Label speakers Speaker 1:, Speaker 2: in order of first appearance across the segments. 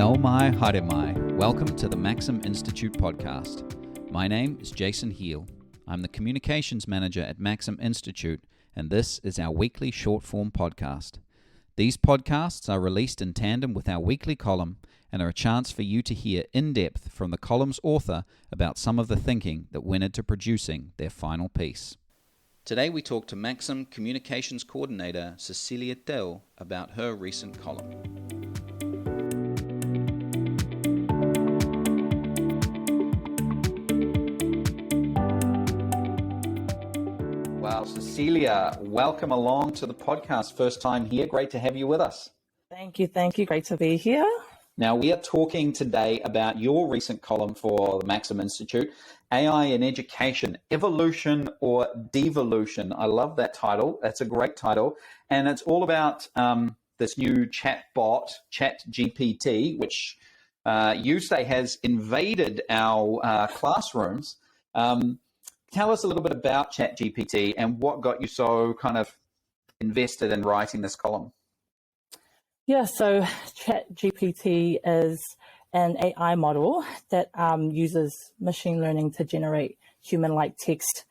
Speaker 1: No mai haere mai. Welcome to the Maxim Institute podcast. My name is Jason Heal. I'm the Communications Manager at Maxim Institute, and this is our weekly short-form podcast. These podcasts are released in tandem with our weekly column and are a chance for you to hear in-depth from the column's author about some of the thinking that went into producing their final piece. Today we talk to Maxim Communications Coordinator Sisilia Teu about her recent column. Wow, Sisilia, welcome along to the podcast. First time here. Great to have you with us.
Speaker 2: Thank you. Great to be here.
Speaker 1: Now, we are talking today about your recent column for the Maxim Institute, AI in Education, Evolution or Devolution. I love that title. That's a great title. And it's all about this new chat bot, ChatGPT, which you say has invaded our classrooms. Tell us a little bit about ChatGPT and what got you so kind of invested in writing this column.
Speaker 2: Yeah, so ChatGPT is an AI model that uses machine learning to generate human-like text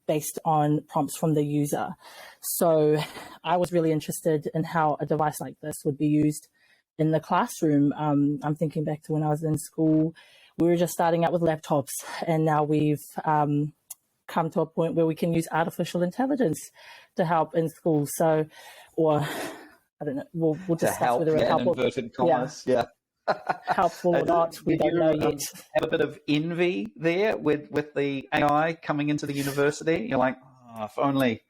Speaker 2: based on prompts from the user. So I was really interested in how a device like this would be used in the classroom. I'm thinking back to when I was in school. We were just starting out with laptops, and now we've come to a point where we can use artificial intelligence to help in school. So, or I don't know, we'll discuss whether it's helpful.
Speaker 1: Inverted commas, yeah.
Speaker 2: Helpful or not, we don't know yet.
Speaker 1: Have a bit of envy there with the AI coming into the university. You're like, oh, if only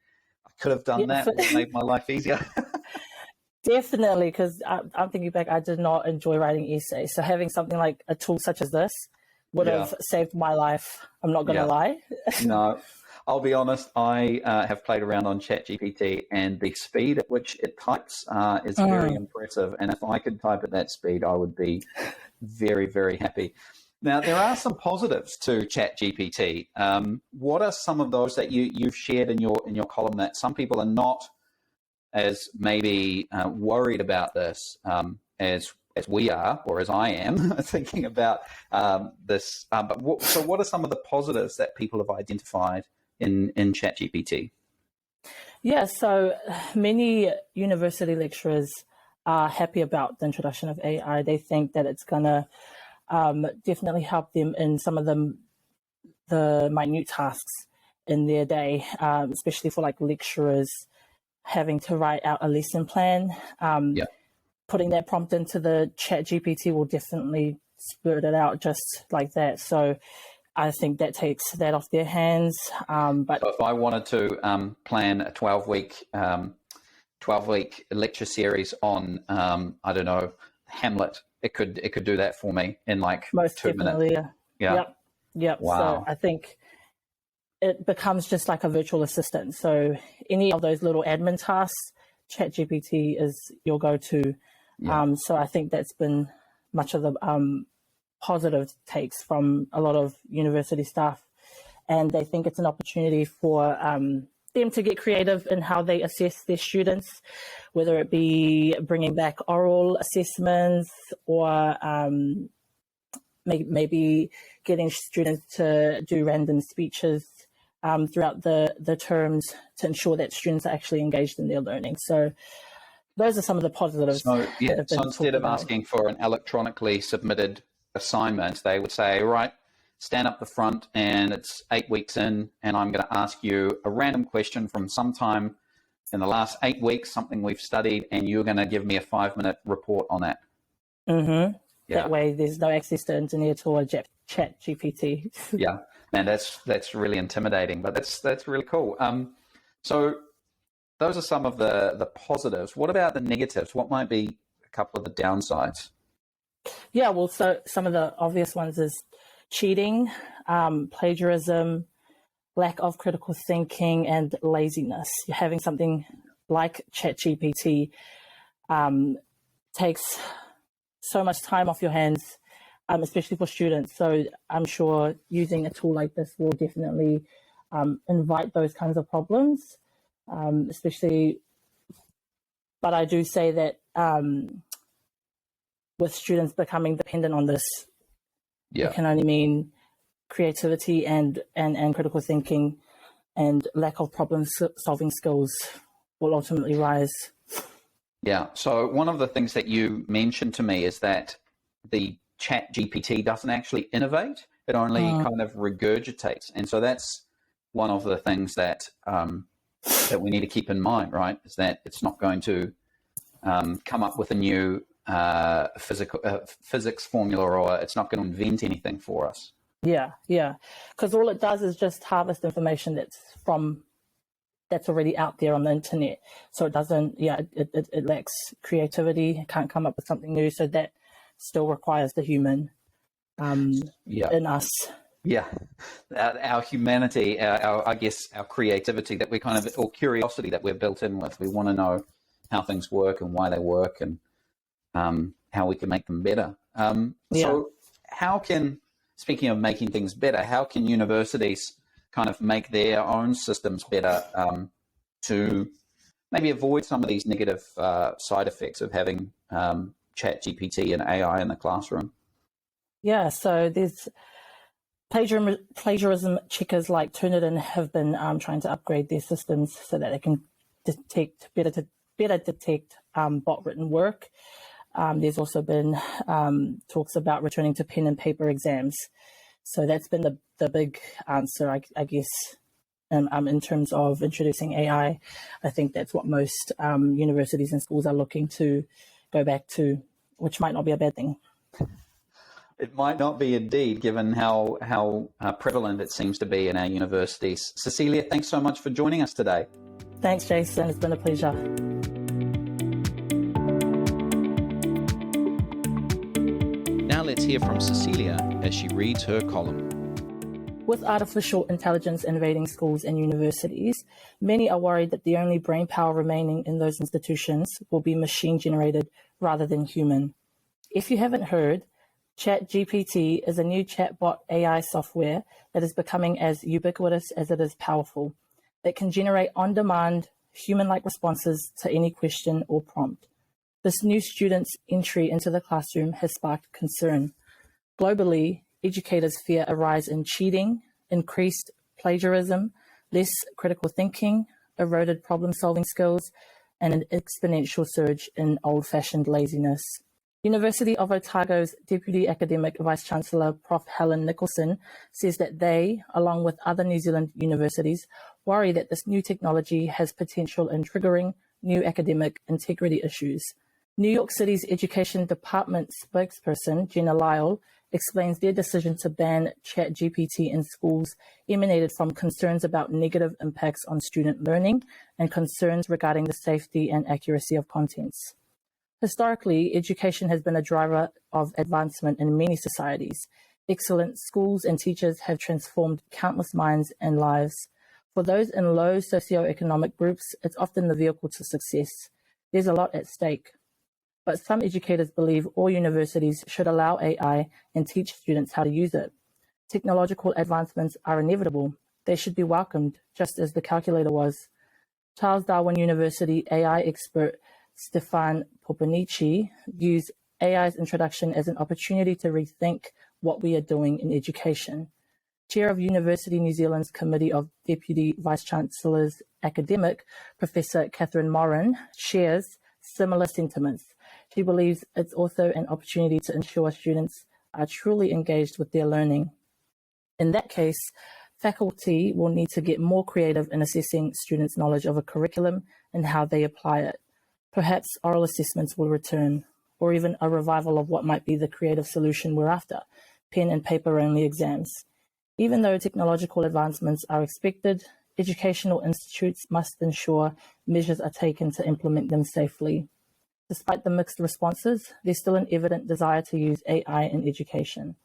Speaker 1: I could have done that, it would have made my life easier.
Speaker 2: Definitely, because I'm thinking back, I did not enjoy writing essays. So having something like a tool such as this would have saved my life. I'm not going to lie.
Speaker 1: No, I'll be honest. I have played around on ChatGPT, and the speed at which it types is very impressive. And if I could type at that speed, I would be very, very happy. Now, there are some positives to ChatGPT. What are some of those that you've shared in your column that some people are not as maybe worried about this as we are, or as I am, thinking about this. So what are some of the positives that people have identified in ChatGPT?
Speaker 2: Yeah, so many university lecturers are happy about the introduction of AI. They think that it's going to definitely help them in some of the minute tasks in their day, especially for like lecturers having to write out a lesson plan. Putting that prompt into the ChatGPT will definitely spurt it out just like that. So I think that takes that off their hands. But
Speaker 1: so if I wanted to plan a 12-week lecture series on I don't know, Hamlet, it could do that for me in like
Speaker 2: most
Speaker 1: 2
Speaker 2: definitely,
Speaker 1: minutes.
Speaker 2: Yep.
Speaker 1: Wow.
Speaker 2: So I think it becomes just like a virtual assistant. So any of those little admin tasks, ChatGPT is your go-to. So I think that's been much of the positive takes from a lot of university staff. And they think it's an opportunity for them to get creative in how they assess their students, whether it be bringing back oral assessments or maybe getting students to do random speeches throughout the terms to ensure that students are actually engaged in their learning. So those are some of the positives.
Speaker 1: So instead of asking for an electronically submitted assignment, they would say, right, stand up the front and it's 8 weeks in and I'm going to ask you a random question from sometime in the last 8 weeks, something we've studied, and you're going to give me a 5-minute report on that.
Speaker 2: Mm-hmm. Yeah. That way there's no access to internet or ChatGPT.
Speaker 1: Yeah, man, that's really intimidating, but that's really cool. So those are some of the positives. What about the negatives? What might be a couple of the downsides?
Speaker 2: Yeah, well, so some of the obvious ones is cheating, plagiarism, lack of critical thinking, and laziness. Having something like ChatGPT takes so much time off your hands, especially for students. So I'm sure using a tool like this will definitely invite those kinds of problems, especially. But I do say that with students becoming dependent on this, it can only mean creativity and critical thinking and lack of problem-solving skills will ultimately rise.
Speaker 1: Yeah. So one of the things that you mentioned to me is that the Chat GPT doesn't actually innovate; it only kind of regurgitates. And so that's one of the things that that we need to keep in mind, right? Is that it's not going to come up with a new physics formula, or it's not going to invent anything for us.
Speaker 2: Yeah, because all it does is just harvest information that's already out there on the internet. So it doesn't, it lacks creativity, it can't come up with something new. So that still requires the human in us.
Speaker 1: Yeah, our humanity, I guess our creativity that we kind of, or curiosity that we're built in with. We want to know how things work and why they work and how we can make them better. So how can, speaking of making things better, how can universities kind of make their own systems better to maybe avoid some of these negative side effects of having Chat GPT and AI in the classroom?
Speaker 2: Yeah, so there's plagiarism checkers like Turnitin have been trying to upgrade their systems so that they can better detect bot written work. There's also been talks about returning to pen and paper exams. So that's been the big answer, I guess, in terms of introducing AI. I think that's what most universities and schools are looking to go back to, which might not be a bad thing.
Speaker 1: It might not be indeed, given how prevalent it seems to be in our universities. Sisilia, thanks so much for joining us today.
Speaker 2: Thanks, Jason. It's been a pleasure.
Speaker 1: Now let's hear from Sisilia as she reads her column.
Speaker 2: With artificial intelligence invading schools and universities, many are worried that the only brainpower remaining in those institutions will be machine-generated rather than human. If you haven't heard, ChatGPT is a new chatbot AI software that is becoming as ubiquitous as it is powerful. It can generate on-demand, human-like responses to any question or prompt. This new student's entry into the classroom has sparked concern. Globally, educators fear a rise in cheating, increased plagiarism, less critical thinking, eroded problem-solving skills, and an exponential surge in old-fashioned laziness. University of Otago's Deputy Academic Vice-Chancellor Prof Helen Nicholson says that they, along with other New Zealand universities, worry that this new technology has potential in triggering new academic integrity issues. New York City's Education Department spokesperson, Jenna Lyle, explains their decision to ban ChatGPT in schools emanated from concerns about negative impacts on student learning and concerns regarding the safety and accuracy of contents. Historically, education has been a driver of advancement in many societies. Excellent schools and teachers have transformed countless minds and lives. For those in low socioeconomic groups, it's often the vehicle to success. There's a lot at stake. But some educators believe all universities should allow AI and teach students how to use it. Technological advancements are inevitable. They should be welcomed, just as the calculator was. Charles Darwin University AI expert Stefan Poponici views AI's introduction as an opportunity to rethink what we are doing in education. Chair of University New Zealand's Committee of Deputy Vice-Chancellors Academic, Professor Catherine Moran, shares similar sentiments. She believes it's also an opportunity to ensure students are truly engaged with their learning. In that case, faculty will need to get more creative in assessing students' knowledge of a curriculum and how they apply it. Perhaps oral assessments will return, or even a revival of what might be the creative solution we're after, pen and paper-only exams. Even though technological advancements are expected, educational institutes must ensure measures are taken to implement them safely. Despite the mixed responses, there's still an evident desire to use AI in education.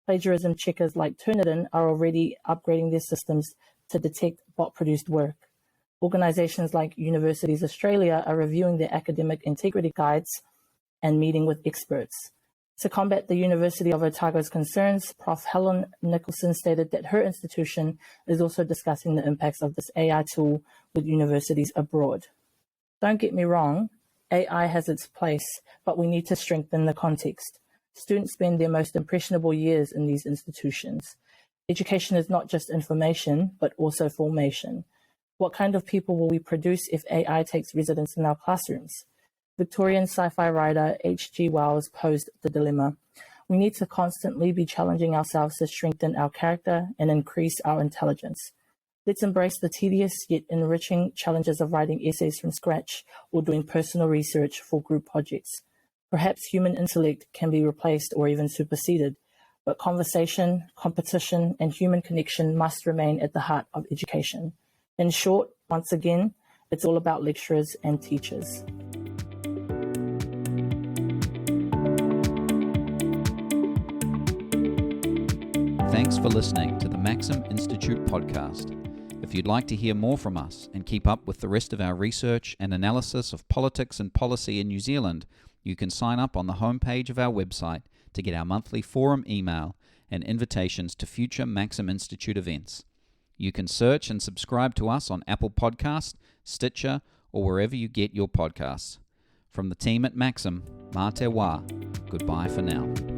Speaker 2: Plagiarism checkers like Turnitin are already upgrading their systems to detect bot-produced work. Organisations like Universities Australia are reviewing their academic integrity guides and meeting with experts. To combat the University of Otago's concerns, Prof Helen Nicholson stated that her institution is also discussing the impacts of this AI tool with universities abroad. Don't get me wrong, AI has its place, but we need to strengthen the context. Students spend their most impressionable years in these institutions. Education is not just information, but also formation. What kind of people will we produce if AI takes residence in our classrooms? Victorian sci-fi writer H.G. Wells posed the dilemma. We need to constantly be challenging ourselves to strengthen our character and increase our intelligence. Let's embrace the tedious yet enriching challenges of writing essays from scratch or doing personal research for group projects. Perhaps human intellect can be replaced or even superseded, but conversation, competition, and human connection must remain at the heart of education. In short, once again, it's all about lecturers and teachers.
Speaker 3: Thanks for listening to the Maxim Institute podcast. If you'd like to hear more from us and keep up with the rest of our research and analysis of politics and policy in New Zealand, you can sign up on the homepage of our website to get our monthly forum email and invitations to future Maxim Institute events. You can search and subscribe to us on Apple Podcasts, Stitcher, or wherever you get your podcasts. From the team at Maxim, mā te wā. Goodbye for now.